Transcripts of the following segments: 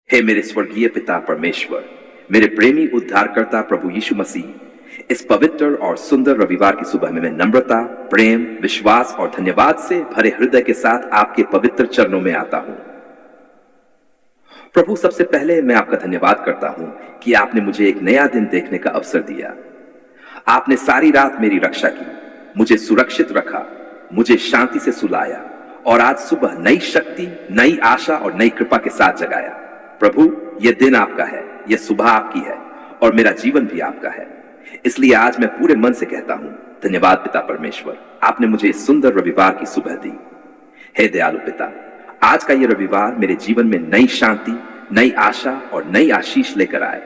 हे मेरे स्वर्गीय पिता परमेश्वर, मेरे प्रेमी उद्धारकर्ता प्रभु यीशु मसीह, इस पवित्र और सुंदर रविवार की सुबह में मैं नम्रता, प्रेम, विश्वास और धन्यवाद से भरे हृदय के साथ आपके पवित्र चरणों में आता हूं। प्रभु, सबसे पहले मैं आपका धन्यवाद करता हूं कि आपने मुझे एक नया दिन देखने का अवसर दिया। आपने सारी रात मेरी रक्षा की, मुझे सुरक्षित रखा, मुझे शांति से सुलाया और आज सुबह नई शक्ति, नई आशा और नई कृपा के साथ जगाया। प्रभु, यह दिन आपका है, यह सुबह आपकी है और मेरा जीवन भी आपका है। इसलिए आज मैं पूरे मन से कहता हूं, धन्यवाद पिता परमेश्वर, आपने मुझे इस सुंदर रविवार की सुबह दी। हे दयालु पिता, आज का यह रविवार मेरे जीवन में नई शांति, नई आशा और नई आशीष लेकर आए।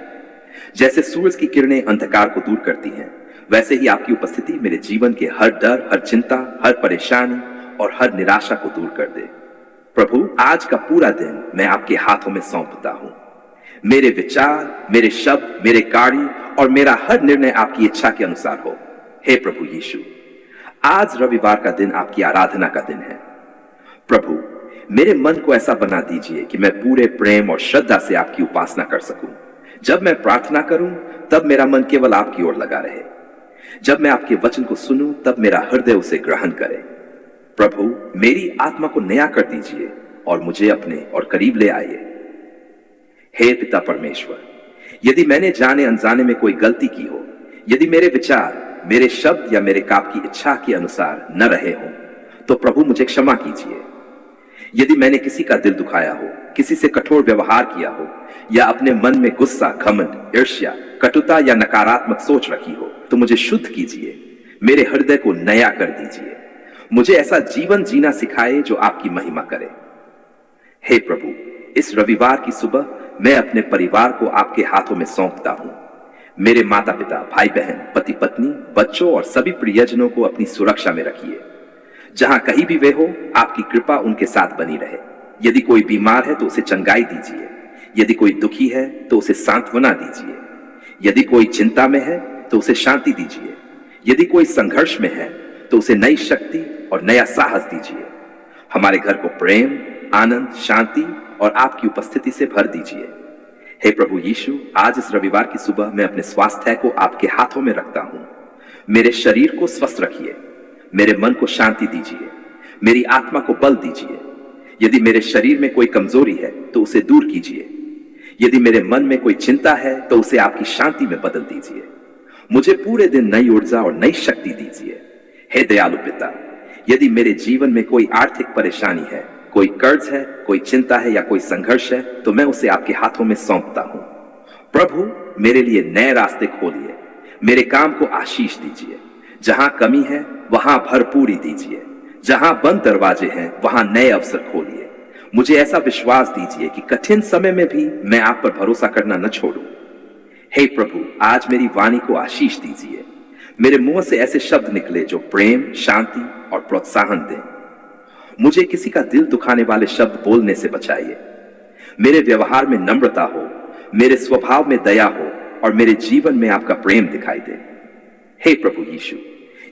जैसे सूरज की किरणें अंधकार को दूर करती हैं, वैसे ही आपकी उपस्थिति मेरे जीवन के हर डर, हर चिंता, हर परेशानी और हर निराशा को दूर कर दे। प्रभु, आज का पूरा दिन मैं आपके हाथों में सौंपता हूं। मेरे विचार, मेरे शब्द, मेरे कार्य और मेरा हर निर्णय आपकी इच्छा के अनुसार हो। हे प्रभु यीशु, आज रविवार का दिन आपकी आराधना का दिन है। प्रभु, मेरे मन को ऐसा बना दीजिए कि मैं पूरे प्रेम और श्रद्धा से आपकी उपासना कर सकूं। जब मैं प्रार्थना करूं, तब मेरा मन केवल आपकी ओर लगा रहे। जब मैं आपके वचन को सुनूं, तब मेरा हृदय उसे ग्रहण करे। प्रभु, मेरी आत्मा को नया कर दीजिए और मुझे अपने और करीब ले आइए। हे पिता परमेश्वर, यदि मैंने जाने अनजाने में कोई गलती की हो, यदि मेरे विचार, मेरे शब्द या मेरे काम की इच्छा के अनुसार न रहे हों, तो प्रभु मुझे क्षमा कीजिए। यदि मैंने किसी का दिल दुखाया हो, किसी से कठोर व्यवहार किया हो या अपने मन में गुस्सा, घमंड, ईर्ष्या, कटुता या नकारात्मक सोच रखी हो, तो मुझे शुद्ध कीजिए, मेरे हृदय को नया कर दीजिए। मुझे ऐसा जीवन जीना सिखाए जो आपकी महिमा करे। हे प्रभु, इस रविवार की सुबह मैं अपने परिवार को आपके हाथों में सौंपता हूं। मेरे माता पिता, भाई बहन, पति पत्नी, बच्चों और सभी प्रियजनों को अपनी सुरक्षा में रखिए। जहां कहीं भी वे हो, आपकी कृपा उनके साथ बनी रहे। यदि कोई बीमार है तो उसे चंगाई दीजिए, यदि कोई दुखी है तो उसे सांत्वना दीजिए, यदि कोई चिंता में है तो उसे शांति दीजिए, यदि कोई संघर्ष में है तो उसे नई शक्ति और नया साहस दीजिए। हमारे घर को प्रेम, आनंद, शांति और आपकी उपस्थिति से भर दीजिए। हे प्रभु यीशु, आज इस रविवार की सुबह मैं अपने स्वास्थ्य को आपके हाथों में रखता हूं। मेरे शरीर को स्वस्थ रखिए, मेरे मन को शांति दीजिए, मेरी आत्मा को बल दीजिए। यदि मेरे शरीर में कोई कमजोरी है तो उसे दूर कीजिए। यदि मेरे मन में कोई चिंता है तो उसे आपकी शांति में बदल दीजिए। मुझे पूरे दिन नई ऊर्जा और नई शक्ति दीजिए। हे दयालु पिता, यदि मेरे जीवन में कोई आर्थिक परेशानी है, कोई कर्ज है, कोई चिंता है या कोई संघर्ष है, तो मैं उसे आपके हाथों में सौंपता हूं। प्रभु, मेरे लिए नए रास्ते खोलिए, मेरे काम को आशीष दीजिए। जहां कमी है वहां भरपूरी दीजिए, जहां बंद दरवाजे हैं वहां नए अवसर खोलिए। मुझे ऐसा विश्वास दीजिए कि कठिन समय में भी मैं आप पर भरोसा करना न छोड़ूं। हे प्रभु, आज मेरी वाणी को आशीष दीजिए। मेरे मुंह से ऐसे शब्द निकले जो प्रेम, शांति और प्रोत्साहन दें। मुझे किसी का दिल दुखाने वाले शब्द बोलने से बचाइए। मेरे व्यवहार में नम्रता हो, मेरे स्वभाव में दया हो और मेरे जीवन में आपका प्रेम दिखाई दे। हे प्रभु यीशु,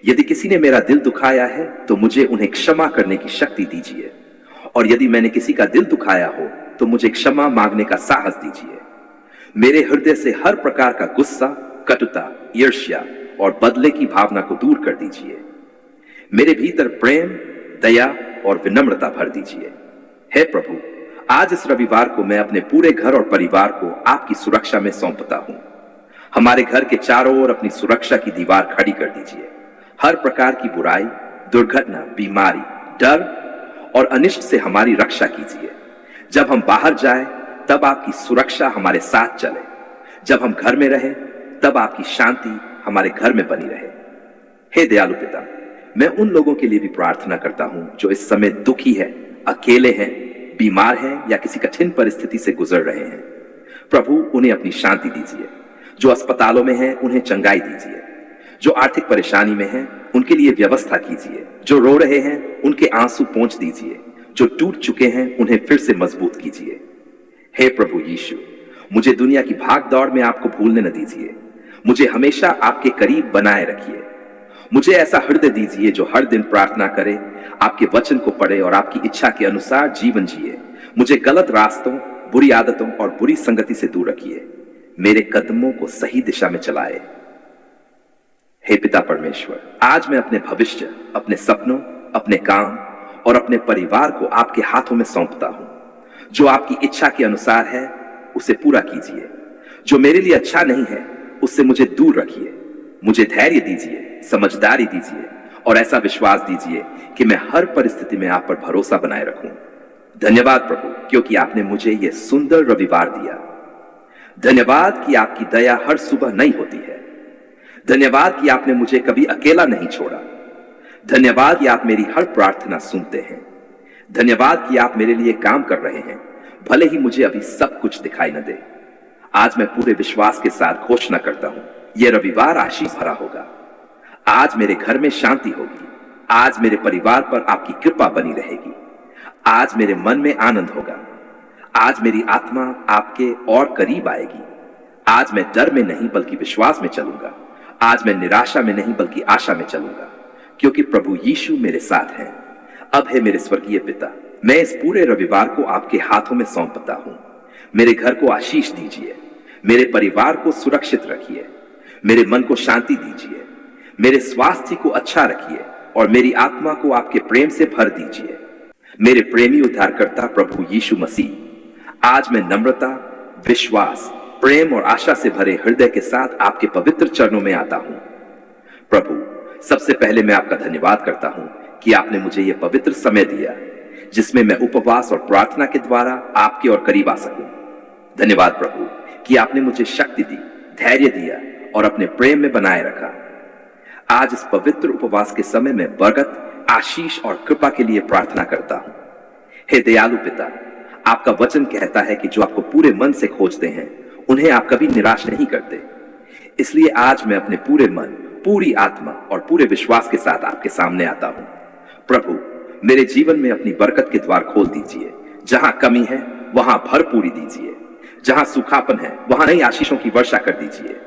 यदि किसी ने मेरा दिल दुखाया है तो मुझे उन्हें क्षमा करने की शक्ति दीजिए, और यदि मैंने किसी का दिल दुखाया हो तो मुझे क्षमा मांगने का साहस दीजिए। मेरे हृदय से हर प्रकार का गुस्सा, कटुता, ईर्ष्या और बदले की भावना को दूर कर दीजिए। मेरे भीतर प्रेम, दया और विनम्रता भर दीजिए। हे प्रभु, आज इस रविवार को मैं अपने पूरे घर और परिवार को आपकी सुरक्षा में सौंपता हूं। हमारे घर के चारों ओर अपनी सुरक्षा की दीवार खड़ी कर दीजिए। हर प्रकार की बुराई, दुर्घटना, बीमारी, डर और अनिष्ट से हमारी रक्षा कीजिए। जब हम बाहर जाएं, तब आपकी सुरक्षा हमारे साथ चले। जब हम घर में रहें, तब आपकी शांति हमारे घर में बनी रहे। हे दयालु पिता, मैं उन लोगों के लिए भी प्रार्थना करता हूं जो इस समय दुखी है, अकेले हैं, बीमार हैं या किसी कठिन परिस्थिति से गुजर रहे हैं। प्रभु, उन्हें अपनी शांति दीजिए। जो अस्पतालों में हैं, उन्हें चंगाई दीजिए। जो आर्थिक परेशानी में हैं, उनके लिए व्यवस्था कीजिए। जो रो रहे हैं, उनके आंसू पोंछ दीजिए। जो टूट चुके हैं, उन्हें फिर से मजबूत कीजिए। हे प्रभु यीशु, मुझे दुनिया की भाग दौड़ में आपको भूलने न दीजिए। मुझे हमेशा आपके करीब बनाए रखिए। मुझे ऐसा हृदय दीजिए जो हर दिन प्रार्थना करे, आपके वचन को पढ़े और आपकी इच्छा के अनुसार जीवन जिए। मुझे गलत रास्तों, बुरी आदतों और बुरी संगति से दूर रखिए, मेरे कदमों को सही दिशा में चलाए। हे पिता परमेश्वर, आज मैं अपने भविष्य, अपने सपनों, अपने काम और अपने परिवार को आपके हाथों में सौंपता हूं। जो आपकी इच्छा के अनुसार है उसे पूरा कीजिए। जो मेरे लिए अच्छा नहीं है उससे मुझे दूर रखिए। मुझे धैर्य दीजिए, समझदारी दीजिए और ऐसा विश्वास दीजिए कि मैं हर परिस्थिति में आप पर भरोसा बनाए रखूं। धन्यवाद प्रभु, क्योंकि आपने मुझे यह सुंदर रविवार दिया। धन्यवाद कि आपकी दया हर सुबह नई होती है। धन्यवाद कि आपने मुझे कभी अकेला नहीं छोड़ा। धन्यवाद कि आप मेरी हर प्रार्थना सुनते हैं। धन्यवाद कि आप मेरे लिए काम कर रहे हैं, भले ही मुझे अभी सब कुछ दिखाई न दे। आज मैं पूरे विश्वास के साथ घोषणा करता हूं, यह रविवार आशीष भरा होगा। आज मेरे घर में शांति होगी। आज मेरे परिवार पर आपकी कृपा बनी रहेगी। आज मेरे मन में आनंद होगा। आज मेरी आत्मा आपके और करीब आएगी। आज मैं डर में नहीं बल्कि विश्वास में चलूंगा। आज मैं निराशा में नहीं बल्कि आशा में चलूंगा, क्योंकि प्रभु यीशु मेरे साथ हैं। अब है मेरे स्वर्गीय पिता, मैं इस पूरे रविवार को आपके हाथों में सौंपता हूं। मेरे घर को आशीष दीजिए, मेरे परिवार को सुरक्षित रखिए, मेरे मन को शांति दीजिए, मेरे स्वास्थ्य को अच्छा रखिए और मेरी आत्मा को आपके प्रेम से भर दीजिए। मेरे प्रेमी उद्धारकर्ता प्रभु यीशु मसीह, आज मैं नम्रता, विश्वास, प्रेम और आशा से भरे हृदय के साथ आपके पवित्र चरणों में आता हूं। प्रभु, सबसे पहले मैं आपका धन्यवाद करता हूं कि आपने मुझे यह पवित्र समय दिया जिसमें मैं उपवास और प्रार्थना के द्वारा आपके और करीब आ सकूं। धन्यवाद प्रभु कि आपने मुझे शक्ति दी, धैर्य दिया और अपने प्रेम में बनाए रखा। आज इस पवित्र उपवास के समय में बरकत, आशीष और कृपा के लिए प्रार्थना करता हूं। हे दयालु पिता, आपका वचन कहता है कि जो आपको पूरे मन से खोजते हैं उन्हें आप कभी निराश नहीं करते। इसलिए आज मैं अपने पूरे मन, पूरी आत्मा और पूरे विश्वास के साथ आपके सामने आता हूं। प्रभु, मेरे जीवन में अपनी बरकत के द्वार खोल दीजिए। जहां कमी है वहां भरपूरी दीजिए। जहां सूखापन है वहां नई आशीषों की वर्षा कर दीजिए।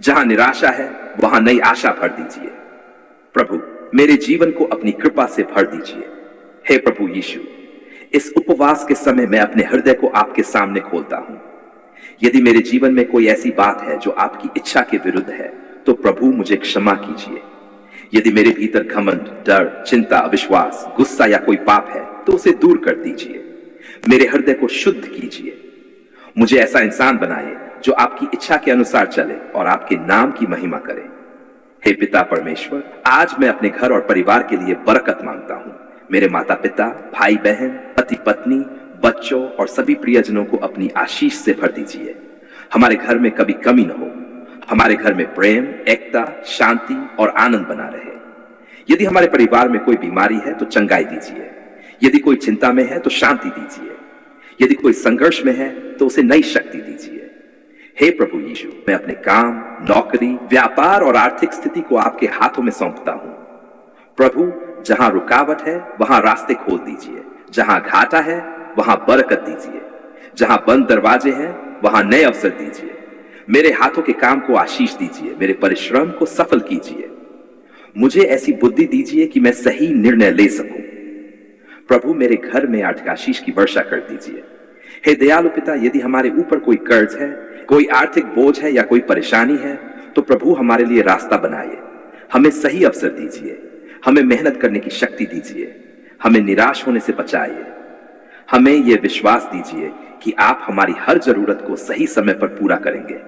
जहां निराशा है वहां नई आशा भर दीजिए। प्रभु, मेरे जीवन को अपनी कृपा से भर दीजिए। हे प्रभु यीशु, इस उपवास के समय मैं अपने हृदय को आपके सामने खोलता हूं। यदि मेरे जीवन में कोई ऐसी बात है जो आपकी इच्छा के विरुद्ध है तो प्रभु मुझे क्षमा कीजिए। यदि मेरे भीतर घमंड, डर, चिंता, अविश्वास, गुस्सा या कोई पाप है तो उसे दूर कर दीजिए। मेरे हृदय को शुद्ध कीजिए। मुझे ऐसा इंसान बनाए जो आपकी इच्छा के अनुसार चले और आपके नाम की महिमा करे। हे पिता परमेश्वर, आज मैं अपने घर और परिवार के लिए बरकत मांगता हूं। मेरे माता पिता, भाई बहन, पति पत्नी, बच्चों और सभी प्रियजनों को अपनी आशीष से भर दीजिए। हमारे घर में कभी कमी न हो। हमारे घर में प्रेम, एकता, शांति और आनंद बना रहे। यदि हमारे परिवार में कोई बीमारी है तो चंगाई दीजिए। यदि कोई चिंता में है तो शांति दीजिए। यदि कोई संघर्ष में है तो उसे नई शक्ति दीजिए। हे प्रभु यीशु, मैं अपने काम, नौकरी, व्यापार और आर्थिक स्थिति को आपके हाथों में सौंपता हूं। प्रभु, जहां रुकावट है वहां रास्ते खोल दीजिए। जहां घाटा है वहां बरकत दीजिए। जहां बंद दरवाजे हैं वहां नए अवसर दीजिए। मेरे हाथों के काम को आशीष दीजिए। मेरे परिश्रम को सफल कीजिए। मुझे ऐसी बुद्धि दीजिए कि मैं सही निर्णय ले सकूं। प्रभु, मेरे घर में आर्थिक आशीष की वर्षा कर दीजिए। हे दयालु पिता, यदि हमारे ऊपर कोई कर्ज है, कोई आर्थिक बोझ है या कोई परेशानी है तो प्रभु हमारे लिए रास्ता बनाइए। हमें सही अवसर दीजिए। हमें मेहनत करने की शक्ति दीजिए। हमें निराश होने से बचाइए। हमें यह विश्वास दीजिए कि आप हमारी हर जरूरत को सही समय पर पूरा करेंगे।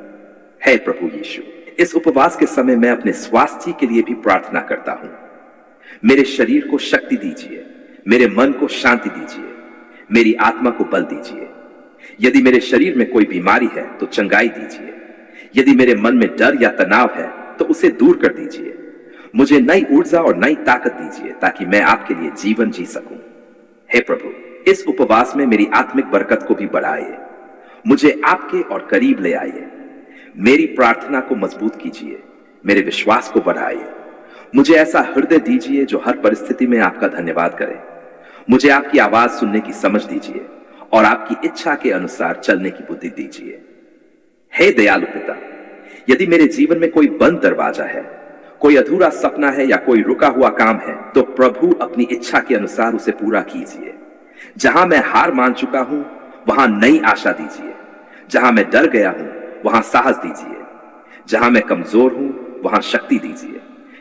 हे प्रभु यीशु, इस उपवास के समय मैं अपने स्वास्थ्य के लिए भी प्रार्थना करता हूं। मेरे शरीर को शक्ति दीजिए। मेरे मन को शांति दीजिए। मेरी आत्मा को बल दीजिए। यदि मेरे शरीर में कोई बीमारी है तो चंगाई दीजिए। यदि मेरे मन में डर या तनाव है तो उसे दूर कर दीजिए। मुझे नई ऊर्जा और नई ताकत दीजिए ताकि मैं आपके लिए जीवन जी सकूं। हे प्रभु, इस उपवास में मेरी आत्मिक बरकत को भी बढ़ाइए। मुझे आपके और करीब ले आइए। मेरी प्रार्थना को मजबूत कीजिए। मेरे विश्वास को बढ़ाइए। मुझे ऐसा हृदय दीजिए जो हर परिस्थिति में आपका धन्यवाद करे। मुझे आपकी आवाज सुनने की समझ दीजिए और आपकी इच्छा के अनुसार चलने की बुद्धि दीजिए। हे दयालु पिता, यदि मेरे जीवन में कोई बंद दरवाजा है, कोई अधूरा सपना है या कोई रुका हुआ काम है तो प्रभु अपनी इच्छा के अनुसार उसे पूरा कीजिए। जहां मैं हार मान चुका हूं वहां नई आशा दीजिए। जहां मैं डर गया हूं वहां साहस दीजिए। जहां मैं कमजोर हूं वहां शक्ति दीजिए।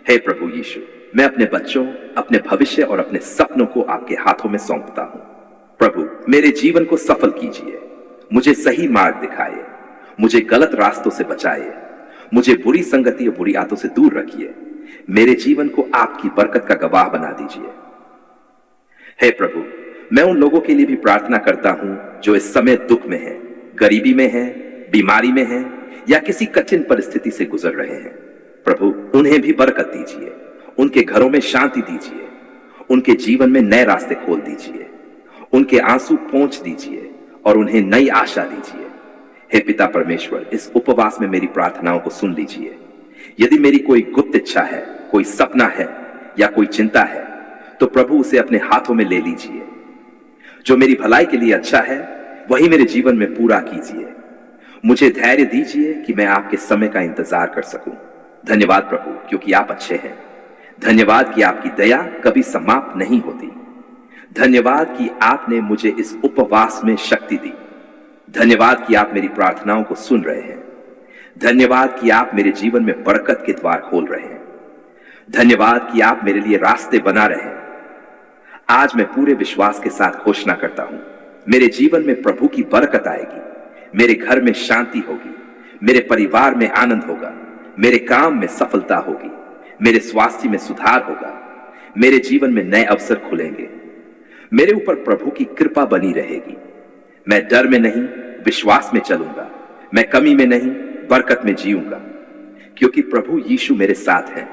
हे प्रभु यीशु, मैं अपने बच्चों, अपने भविष्य और अपने सपनों को आपके हाथों में सौंपता हूं। प्रभु, मेरे जीवन को सफल कीजिए। मुझे सही मार्ग दिखाइए। मुझे गलत रास्तों से बचाइए। मुझे बुरी संगति और बुरी आदतों से दूर रखिए। मेरे जीवन को आपकी बरकत का गवाह बना दीजिए। हे प्रभु, मैं उन लोगों के लिए भी प्रार्थना करता हूं जो इस समय दुख में हैं, गरीबी में हैं, बीमारी में हैं या किसी कठिन परिस्थिति से गुजर रहे हैं। प्रभु, उन्हें भी बरकत दीजिए। उनके घरों में शांति दीजिए। उनके जीवन में नए रास्ते खोल दीजिए। उनके आंसू पोंछ दीजिए और उन्हें नई आशा दीजिए। हे पिता परमेश्वर, इस उपवास में मेरी प्रार्थनाओं को सुन लीजिए। यदि मेरी कोई गुप्त इच्छा है, कोई सपना है या कोई चिंता है, तो प्रभु उसे अपने हाथों में ले लीजिए। जो मेरी भलाई के लिए अच्छा है वही मेरे जीवन में पूरा कीजिए। मुझे धैर्य दीजिए कि मैं आपके समय का इंतजार कर सकूं। धन्यवाद प्रभु, क्योंकि आप अच्छे हैं। धन्यवाद कि आपकी दया कभी समाप्त नहीं होती। धन्यवाद कि आपने मुझे इस उपवास में शक्ति दी। धन्यवाद कि आप मेरी प्रार्थनाओं को सुन रहे हैं। धन्यवाद कि आप मेरे जीवन में बरकत के द्वार खोल रहे हैं। धन्यवाद कि आप मेरे लिए रास्ते बना रहे हैं। आज मैं पूरे विश्वास के साथ घोषणा करता हूं, मेरे जीवन में प्रभु की बरकत आएगी। मेरे घर में शांति होगी। मेरे परिवार में आनंद होगा। मेरे काम में सफलता होगी। मेरे स्वास्थ्य में सुधार होगा। मेरे जीवन में नए अवसर खुलेंगे। मेरे ऊपर प्रभु की कृपा बनी रहेगी। मैं डर में नहीं, विश्वास में चलूंगा। मैं कमी में नहीं, बरकत में जीऊंगा, क्योंकि प्रभु यीशु मेरे साथ हैं।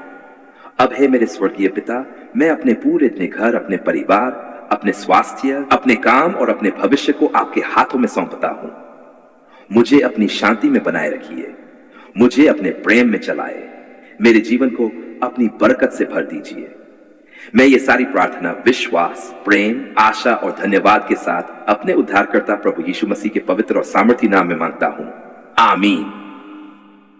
अब हे मेरे स्वर्गीय पिता, मैं अपने पूरे घर, अपने परिवार, अपने स्वास्थ्य, अपने काम और अपने भविष्य को आपके हाथों में सौंपता हूं। मुझे अपनी शांति में बनाए रखिए। मुझे अपने प्रेम में चलाए। मेरे जीवन को अपनी बरकत से भर दीजिए। मैं ये सारी प्रार्थना विश्वास, प्रेम, आशा और धन्यवाद के साथ अपने उद्धारकर्ता प्रभु यीशु मसीह के पवित्र और सामर्थी नाम में मांगता हूं। आमीन।